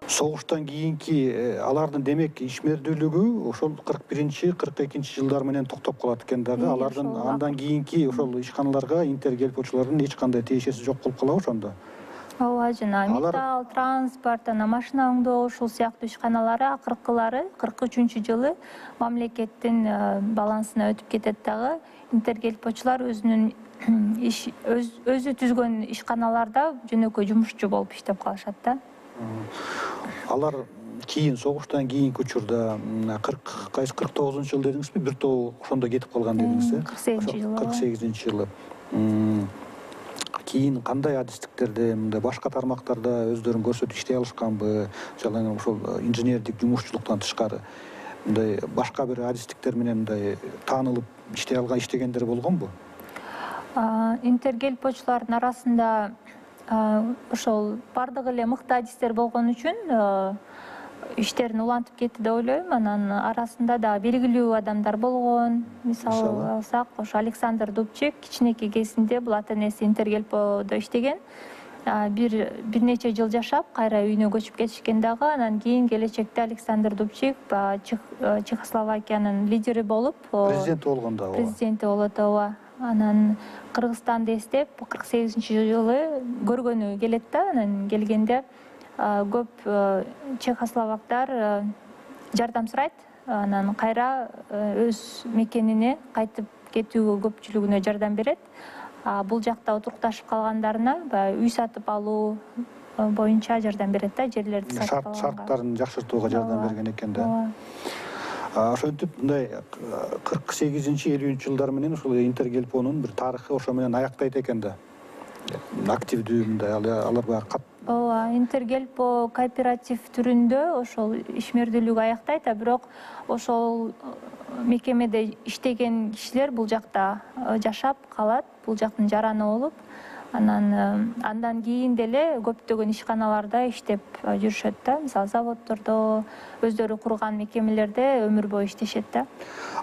Согуштан кийинки алардын демек ишмердүүлүгү ошол 41-42 жылдар менен токтоп калат экен дагы. Алардын андан кийинки ошол ишканаларга интергелпочулардын эч кандай тиешеси жок болуп калабы ошондо? Ооба, жана металл, транспорт, машина оңдоо, ушул сыяктуу ишканалары акыркылары 43-жылы мамлекеттин балансына өтүп кетет дагы. Интергелпочулар өзүнүн өзү түзгөн ишканаларда жөнөкөй жумушчу болуп иштеп калышат да. Алар кийин согуштан кийинки учурда 49-жыл дедиңизби? Бир тобу ошондо кетип калган дедиңиз, 48-жылы. Кийин кандай адистиктерде, мындай башка тармактарда өздөрүн көрсөтүп иштей алышканбы? Жалаң ошол инженердик жумушчулуктан тышкары. мындай башка бир адистиктер менен мындай таанылып иштегендер болгонбу? Интергелпочулардын арасында ошол бардыгы эле мыкты адистер болгон үчүн иштерин улантып кетти деп ойлойм. Анан арасында да белгилүү адамдар болгон. Мисалы алсак, ошо Александр Дубчик кичинекей кезинде бул ата-энеси Интергелподо иштеген. Бир нече жыл жашап, кайра үйүнө көчүп кетишкен дагы. Анан кийин келечекте Александр Дубчик Чехословакиянын лидери болуп, Президент болгон да. Президенти болот, ооба. Анан Кыргызстанды эстеп, 48-жылы көргөнү келет да. Анан келгенде көп чехословактар жардам сурайт. Анан кайра өз мекенине кайтып кетүүгө көпчүлүгүнө жардам берет. Бул жакта отурукташып калгандарына үй сатып алуу боюнча жардам берет да, жерлерди сатып алганга. Шарттарын жакшыртууга жардам берген экен да. Ошентип мындай 48-50 жылдар менен ушул Интергелпонун бир тарыхы ошо менен аяктайт экен да. Активдүү мындай алар баягы Ооба, Интергелпо кооператив түрүндө ошол ишмердүүлүгү аяктайт, бирок ошол мекемеде иштеген кишилер бул жакта жашап калат, бул жактын жараны болуп, андан кийин деле көптөгөн ишканаларда иштеп жүрүшөт да. Мисалы заводдордо, өздөрү курган мекемелерде өмүр бою иштешет да.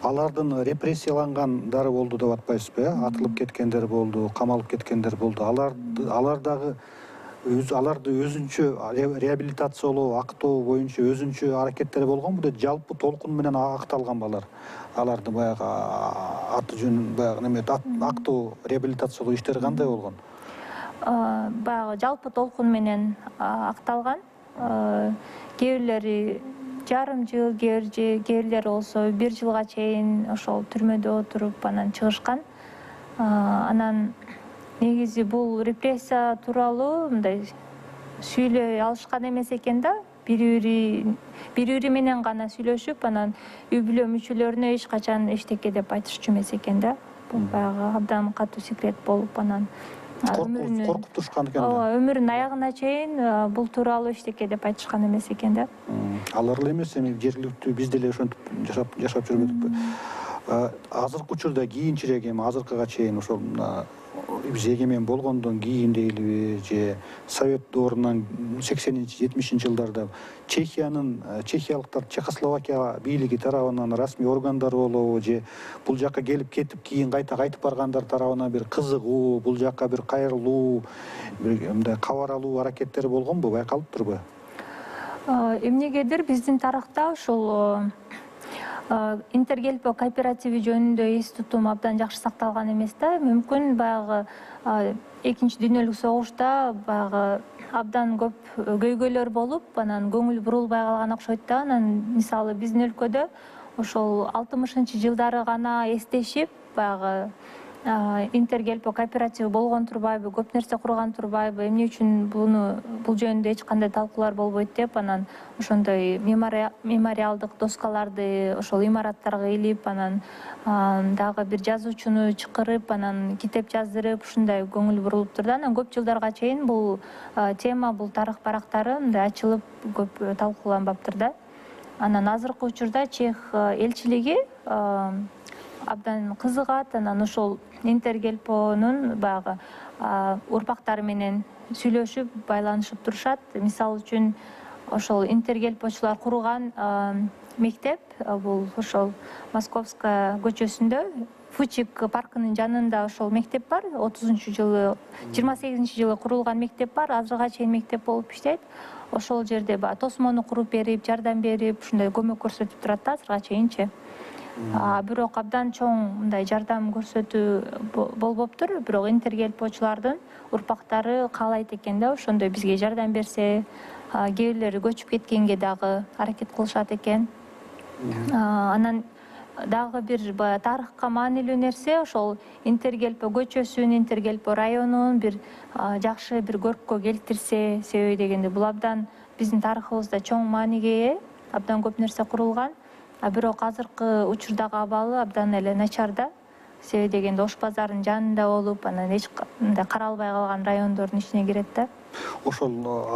Алардын репрессиялангандары болду деп атпайсызбы? Атылып кеткендер болду, камалып кеткендер болду. Аларды өзүнчө реабилитациялоо, актоо боюнча өзүнчө аракеттери болгонбу деп жалпы толкун менен акталганбы алар? Аларды баягы аты жөнүн баягы актоо, реабилитациялоо иштери кандай болгон? Баягы жалпы толкун менен акталган. Кээ бирлери жарым жыл, кээ бирлери болсо 1 жылга чейин ошол түрмөдө отуруп анан чыгышкан. Анан негизи бул репрессия тууралуу мындай сүйлөй алышкан эмес экен да. Бири менен гана сүйлөшүп, анан үй бүлө мүчөлөрүнө эч качан эчтеке деп айтышчу эмес экен да. Бул баягы абдан катуу секрет болуп, анан коркуп турушкан экен да. Ооба, өмүрүнүн аягына чейин бул тууралуу эчтеке деп айтышкан эмес экен да. Алар эле эмес, эми жергиликтүү биз деле ошентип жашап жүрбөдүкпү? Азыркы учурда кийинчерээк, эми азыркыга чейин ошол биз эгемен болгондон кийин дейлиби же Совет доорунан 80-70 жылдарда чехиялыктар, Чехословакия бийлиги тарабынан расмий органдар болобу же бул жакка келип кетип кийин кайтып баргандар тарабынан бир кызыгуу, бул жакка бир кайрылуу, мындай кабар алуу аракеттери болгонбу, байкалып турбу? Эмнегедир биздин тарыхта ушул Интергелпо кооперативи жөнүндө эс тутум абдан жакшы сакталган эмес да. Мүмкүн баягы Экинчи дүйнөлүк согушта баягы абдан көп көйгөйлөр болуп, анан көңүл бурулбай калган окшойт да. Анан мисалы биздин өлкөдө ошол 60-жылдары гана эстешип, баягы Интергелпо кооперативи болгон турбайбы, көп нерсе курган турбайбы, эмне үчүн бул жөнүндө эч кандай талкуулар болбойт деп, анан ошондой мемориалдык доскаларды ошол имараттарга илип, анан дагы бир жазуучуну чакырып, анан китеп жаздырып, ушундай көңүл бурулуптур да. Анан көп жылдарга чейин бул тема, бул тарых барактары мындай ачылып көп талкууланбаптыр да. Анан азыркы учурда Чех элчилиги абдан кызыгат, анан ошол Интергелпонун баягы урпактары менен сүйлөшүп, байланышып турушат. Мисалы үчүн ошол Интергелпочулар курган мектеп, бул ошол Московская көчөсүндө, Фучик паркынын жанында ошол мектеп бар. 28-жылы курулган мектеп бар. Азыркыга чейин мектеп болуп иштейт. Ошол жерде тосмону куруп берип, жардам берип, ушундай көмөк көрсөтүп турат да азыркыга чейинчи. Бирок абдан чоң мындай жардам көрсөтүү болбоптур. Бирок Интергелпочулардын урпактары каалайт экен да, ошондой бизге жардам берсе, кээ бирлери көчүп кеткенге дагы аракет кылышат экен. Анан дагы бир тарыхка маанилүү нерсе, ошол Интергелпо көчөсүн, Интергелпо районун бир жакшы бир көрккө келтирсе, себеби дегенде бул абдан биздин тарыхыбызда чоң мааниге ээ, абдан көп нерсе курулган. Бирок азыркы учурдагы абалы абдан эле начар да. Себеби дегенде Ош базарынын жанында болуп, анан эч мындай каралбай калган райондордун ичине кирет да. Ошол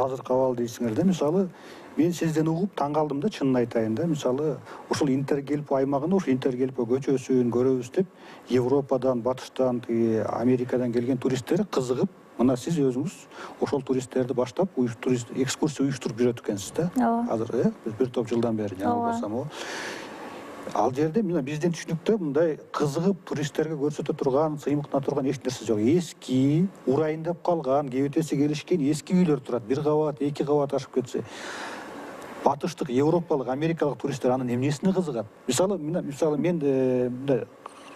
азыркы абал дейсиңер да, мисалы мен сизден угуп таң калдым да, чынын айтайын да. Мисалы, ушул Интергелп аймагында, ушул Интергелп көчөсүн көрөбүз деп, Европадан, Батыштан, Америкадан келген туристтер кызыгып, мына сиз өзүңүз ошол туристтерди баштап, экскурсия уюштуруп жүрөт экенсиз да. Азыр, бир топ жылдан бери, жаңы болсам. Ал жерде мына биздин түшүнүктө мындай кызыгып туристтерге көрсөтө турган, сыймыктана турган эч нерсе жок. Эски, урайындап калган, кебетеси келишкен эски үйлөр турат. 1 кабат, 2 кабат ашып кетсе. Батыштык, европалык, америкалык туристтер анын эмнесине кызыгат? Мисалы мен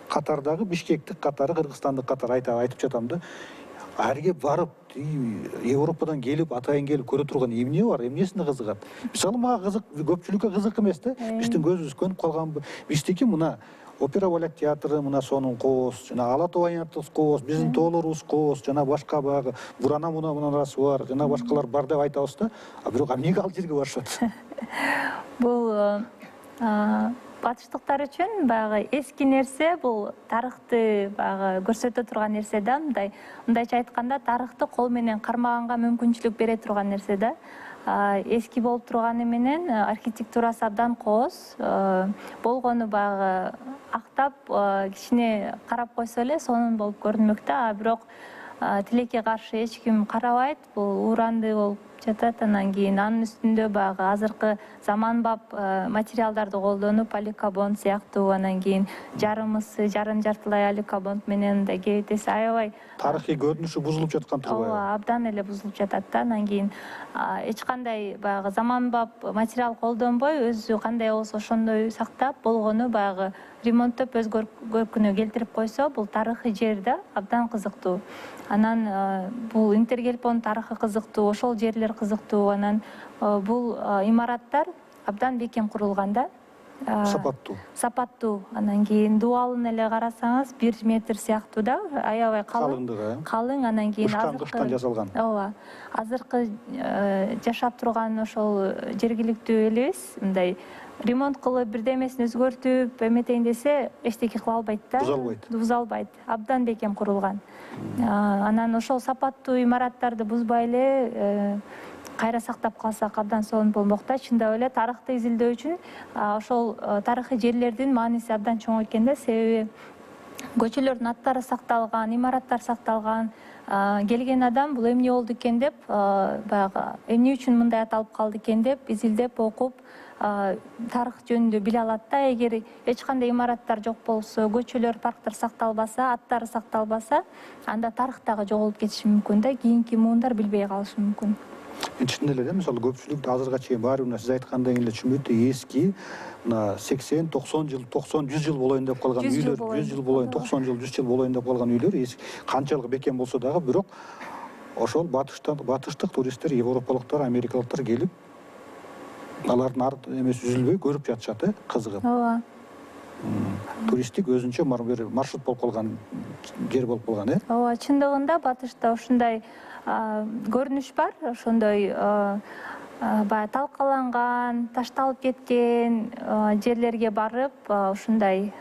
Катардагы, Бишкектик катары, Кыргызстандык катары айтып жатам да. Арге барып, Европадан келип, атайын келип көрө турган эмне бар, эмнесине кызыгат? Мисалы, мага кызык, көпчүлүккө кызык эмес да. Биздин көзүбүз көнүп калганбы? Биздики мына опера балет театры, мына сонун кооз, жана Ала Тоо аянттык кооз, биздин тоолорубуз кооз, жана башка баягы Бурана мунарасы бар, жана башкалар бар деп айтабыз да. А бирок эмнеге ал жерге барышат? Бул батыштыктар үчүн баягы эски нерсе, бул тарыхты баягы көрсөтө турган нерсе да. Мындайча айтканда, тарыхты кол менен кармаганга мүмкүнчүлүк бере турган нерсе да. Эски болуп турганы менен архитектурасы абдан кооз. Болгону баягы актап, кичине карап койсо эле сонун болуп көрүнмөк да. А бирок тилекке каршы эч ким карабайт. Бул уранды болуп жатат. Анан кийин анын үстүндө баягы азыркы заманбап материалдарды колдонуп, поликарбон сыяктуу, анан кийин жартылай аликарбон менен да кебетеси аябай тарыхый көрүнүшү бузулуп жаткан турбайбы? Ооба, абдан эле бузулуп жатат да. Анан кийин эч кандай баягы заманбап материал колдонбой, өзү кандай болсо ошондой сактап, болгону баягы ремонттоп өз көркүнө келтирип койсо, бул тарыхый жер да, абдан кызыктуу. Анан бул Интергелпонун тарыхы кызыктуу, ошол жерлер кызыктуу. Анан бул имараттар абдан бекем курулган да. Сапаттуу. Анан кийин дубалын эле карасаңыз 1 метр сыяктуу да, аябай калыңдыгы. Калың, анан кийин кыштан жасалган. Ооба. Азыркы жашап турган ошол жергиликтүү элибиз мындай ремонт кылып, бирдемесин өзгөртүп, эметейин десе, эчтеке кыла албайт да. Бузалбайт. Абдан бекем курулган. Анан ошол сапаттуу имараттарды бузбай эле кайра сактап калсак абдан сонун болмок да. Чындап эле тарыхты изилдөө үчүн ошол тарыхый жерлердин мааниси абдан чоң экен да. Себеби көчөлөрдүн аттары сакталган, имараттар сакталган. Келген адам бул эмне болду экен деп, баягы эмне үчүн мындай аталып калды экен деп, изилдеп окуп, тарых жөнүндө биле алат да. Эгер эч кандай имараттар жок болсо, көчөлөр, парктар сакталбаса, аттары сакталбаса, анда тарых дагы жоголуп кетиши мүмкүн да. Кийинки муундар билбей калышы мүмкүн. Чын эле да, мисалы көпчүлүк азырга чейин баары бир сиз айткандай эле түшүнбөйт, эски мына 80-90 жыл, 90-100 жыл болоюн деп калган үйлөр, 100 жыл болоюн, 90 жыл, 100 жыл болоюн деп калган үйлөр, канчалык бекем болсо дагы, бирок ошол батыштык туристтер, европалыктар, америкалыктар келип, алардын эмеси үзүлбөй көрүп жатышат, кызыгып. Ооба. Туристтик өзүнчө бир маршрут болуп калган жер болуп калган, Ооба, чындыгында Батышта ушундай көрүнүш бар, ошондой баягы талкаланган, ташталып кеткен жерлерге барып, ушундай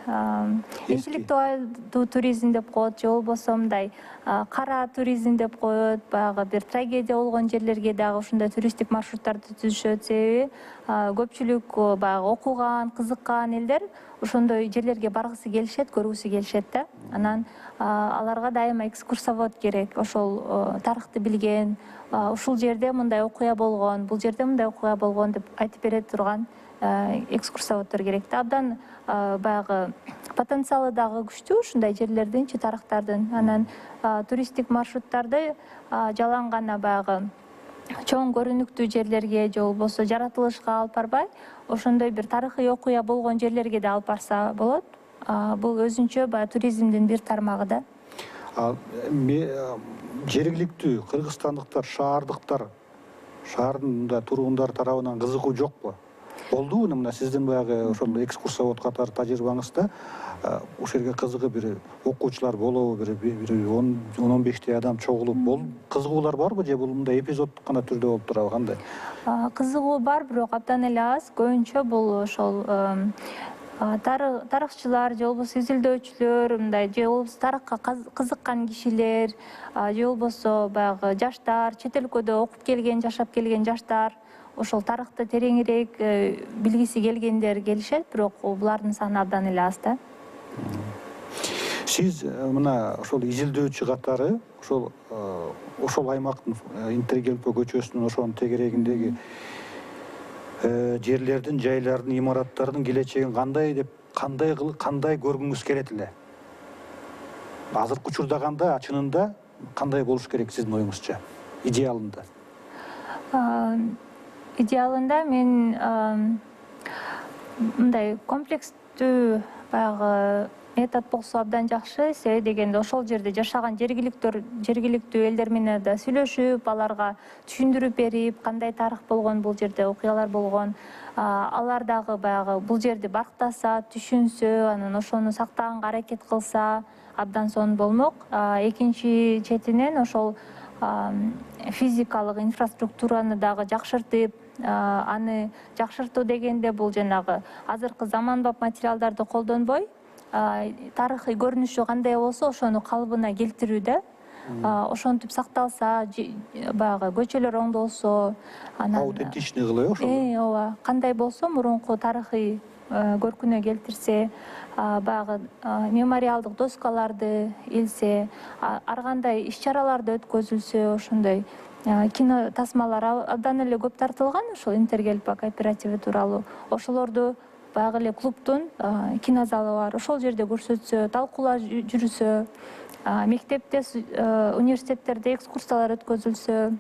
интеллектуалдуу туризм деп коет, же болбосо мындай кара туризм деп коет, баягы бир трагедия болгон жерлерге дагы ушундай туристтик маршруттарды түзүшөт. Себеби көпчүлүк баягы окуган, кызыккан элдер ошондой жерлерге баргысы келишет, көргүсү келишет да. Анан аларга дайыма экскурсовод керек, ошол тарыхты билген, ушул жерде мындай окуя болгон, бул жерде мындай окуя болгон деп айтып бере турган экскурсоводдор керек да. Абдан баягы потенциалы дагы күчтүү ушундай жерлердинчи, тарыхтардын. Анан туристтик маршруттарды жалаң гана баягы чоң көрүнүктүү жерлерге же болбосо жаратылышка алып барбай, ошондой бир тарыхый окуя болгон жерлерге да алып барса болот. Бул өзүнчө баягы туризмдин бир тармагы да. Жергиликтүү кыргызстандыктар, шаардын тургундары тарабынан кызыгуу жокпу? Болдубу мына сиздин баягы ошол экскурсовод катары тажрыйбаңызда ошол жерге кызыгып бир окуучулар болобу, бир 10-15 адам чогулуп, кызыгуулар барбы же бул мындай эпизоддук гана түрдө болуп турабы, кандай? Кызыгуу бар, бирок абдан эле аз. Көбүнчө бул ошол тарыхчылар же болбосо изилдөөчүлөр, мындай же болбосо тарыхка кызыккан кишилер, же болбосо баягы жаштар, чет өлкөдө окуп келген, жашап келген жаштар, ошол тарыхты тереңирээк билгиси келгендер келишет, бирок булардын саны абдан эле аз да. Сиз мына ошол изилдөөчү катары ошол аймактын Интергелпо көчөсүнүн ошонун тегерегиндеги жерлердин, жайлардын, имараттардын келечегин кандай көргүңүз келет эле? Азыркы учурда кандай, чынында кандай болуш керек сиздин оюңузча? Идеалында? Идеалында мен мындай комплекстүү баягы метод болсо абдан жакшы. Себеби дегенде ошол жерде жашаган жергиликтүү элдер менен да сүйлөшүп, аларга түшүндүрүп берип, кандай тарых болгон, бул жерде окуялар болгон, алар дагы баягы бул жерди барктаса, түшүнсө, анан ошону сактаганга аракет кылса абдан сонун болмок. Экинчи четинен ошол физикалык инфраструктураны дагы жакшыртып, аны жакшыртуу дегенде бул жанагы азыркы заманбап материалдарды колдонбой, тарыхый көрүнүшү кандай болсо ошону калыбына келтирүү да. Ошентип сакталса, баягы көчөлөр оңдолсо, анан аутентичный кылып ошол. ооба, кандай болсо мурунку тарыхый көркүнө келтирсе, баягы мемориалдык доскаларды илсе, ар кандай иш-чараларды өткөзүлсө, ошондой кино тасмалар абдан эле көп тартылган ошол Интергелпо кооперативи тууралуу. Ошолорду баягы эле клубдун кинозалы бар, ошол жерде көрсөтсө, талкуулар жүрүсө, мектепте, университеттерде экскурсиялар өткөзүлсө,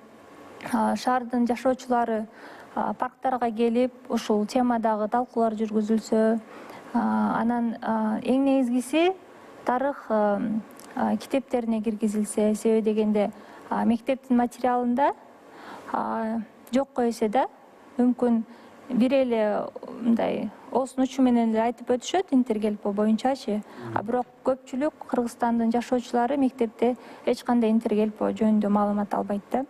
шаардын жашоочулары парктарга келип, ушул темадагы талкуулар жүргүзүлсө, анан эң негизгиси тарых китептерине киргизилсе. Себеби дегенде мектептин материалында жокко эсе да, мүмкүн бир эле мындай оосунун учу менен эле айтып өтүшөт Интергелпо боюнчачы, бирок көпчүлүк Кыргызстандын жашоочулары мектепте эч кандай Интергелпо жөнүндө маалымат албайт да.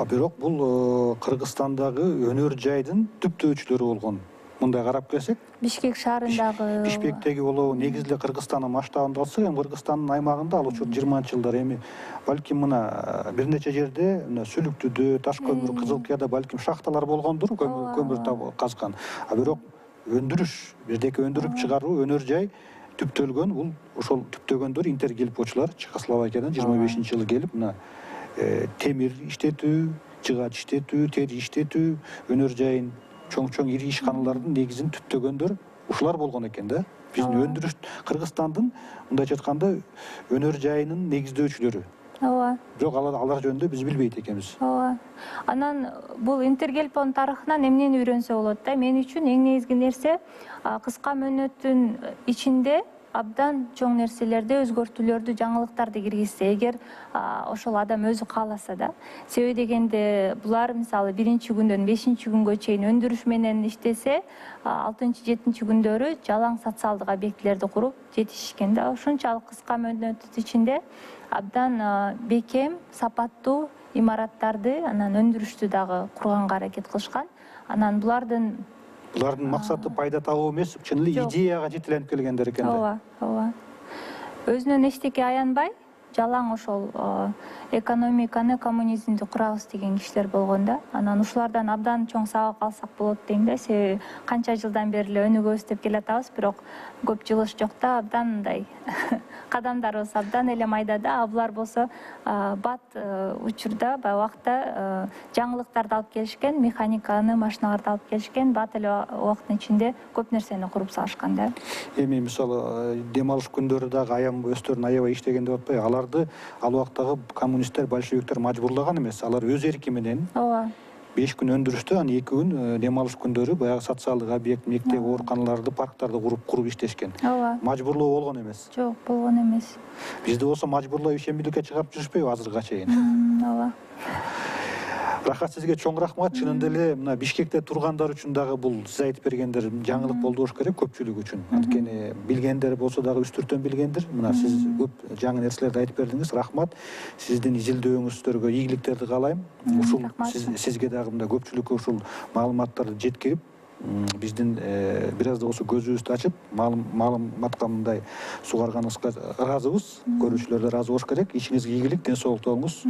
Бирок бул Кыргызстандагы өнөр жайдын түптөөчүлөрү болгон. Мындай карап келсек, Бишкек шаарындагы, Бишкектеги болобу, негизи эле Кыргызстандын масштабында алсак, эми Кыргызстандын аймагында ал учур 20-жылдар эми балким мына бир нече жерде Сүлүктүдө, Ташкөмүр, Кызылкыяда балким шахталар болгондур, көмүр казган. Бирок өндүрүш, бирдеке өндүрүп чыгаруу, өнөр жай түптөлгөн, бул ошол түптөгөндөр Интергелпочулар Чехословакиядан 25-жылы келип, мына темир иштетүү, жыгач иштетүү, тери иштетүү, өнөр жайын чоң ири ишканалардын негизин түптөгөндөр ушулар болгон экен да. Биздин өндүрүш Кыргызстандын мындайча айтканда өнөр жайынын негиздөөчүлөрү. ооба. Бирок алар жөнүндө биз билбейт экенбиз. Ооба. Анан бул Интергелпонун тарыхынан эмнени үйрөнсө болот да? Мен үчүн эң негизги нерсе кыска мөөнөттүн ичинде абдан чоң нерселерди, өзгөртүүлөрдү, жаңылыктарды киргизсе, эгер ошол адам өзү кааласа да. Себеби дегенде булар мисалы 1-күндөн 5-күнгө чейин өндүрүш менен иштесе, 6-7 күндөрү жалаң социалдык объектилерди куруп жетишишкен да. Ошончалык кыска мөөнөттүн ичинде абдан бекем, сапаттуу имараттарды, анан өндүрүштү дагы курганга аракет кылышкан. Анан булардын максаты пайда табуу эмес, чын эле идеяга жетеленип келгендер экен да. Ооба. Өзүнөн эчтеке аянбай, жалаң ошол экономиканы, коммунизмди курабыз деген кишилер болгон да. Анан ушулардан абдан чоң сабак алсак болот дейм да. Себеби канча жылдан бери эле өнүгөбүз деп келатабыз, бирок көп жылыш жок да, абдан мындай кадамдарыбыз абдан эле майда да. Булар болсо бат учурда, баягы убакта жаңылыктарды алып келишкен, механиканы, машиналарды алып келишкен, бат эле убакыттын ичинде көп нерсени куруп салышкан да. Эми мисалы дем алыш күндөрү дагы өздөрүн аябай иштеген деп атпайбы? Аларды ал убактагы коммунисттер, большевиктер мажбурлаган эмес. Алар өз эрки менен 5 күн өндүрүштү, анан 2 күн дем алыш күндөрү баягы социалдык объект, мектеп, ооруканаларды, парктарды куруп иштешкен. Мажбурлоо болгон эмес. Жок, болгон эмес. Бизде болсо мажбурлоо ишембиликке чыгарып жүрүшпөйбү азыркыга чейин? Ооба. Рахат, сизге чоң рахмат. Чынында эле мына Бишкекте тургандар үчүн дагы бул сиз айтып бергендер жаңылык болду болуш керек, көпчүлүк үчүн. Анткени билгендер болсо дагы үстүртөн билгендир. Мына сиз көп жаңы нерселерди айтып бердиңиз. Рахмат. Сиздин изилдөөңүздөргө ийгиликтерди каалайм. Ушул сизге дагы мында көпчүлүккө ушул маалыматтарды жеткирип, биздин бир аз да болсо көзүбүздү ачып маалыматка мындай сугарганыбызга ыраазыбыз. Көрүүчүлөр да ыраазы болуш керек. Ишиңизге ийгилик, ден соолукту болуңуз.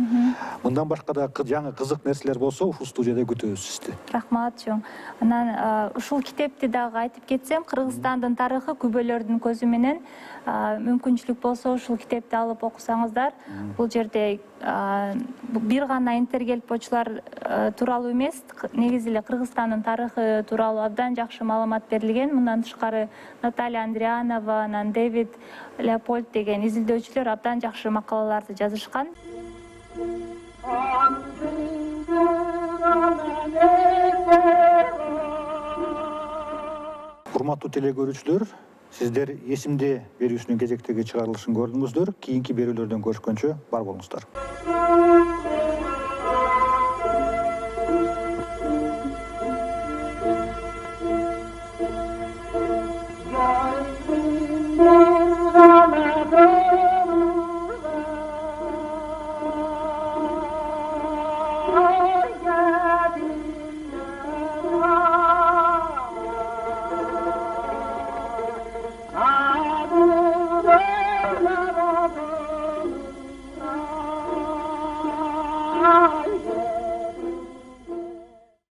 Мындан башка да жаңы кызык нерселер болсо ушул студияда күтөбүз сизди. Рахмат чоң. Анан ушул китепти дагы айтып кетсем, Кыргызстандын тарыхы күбөлөрдүн көзү менен, мүмкүнчүлүк болсо ушул китепти алып окусаңыздар, бул жерде бир гана интергелпочулар тууралуу эмес, негизи эле Кыргызстандын тарыхы тууралуу абдан жакшы маалымат берилген. Мындан тышкары Наталья Андрианова, анан Дэвид Леопольд деген изилдөөчүлөр абдан жакшы макалаларды жазышкан. Урматтуу телекөрүүчүлөр, сиздер эсимде берүүсүнүн кезектеги чыгарылышын көрдүңүздөр. Кийинки берүүлөрдөн көрүшкөнчө бар болуңуздар. Ah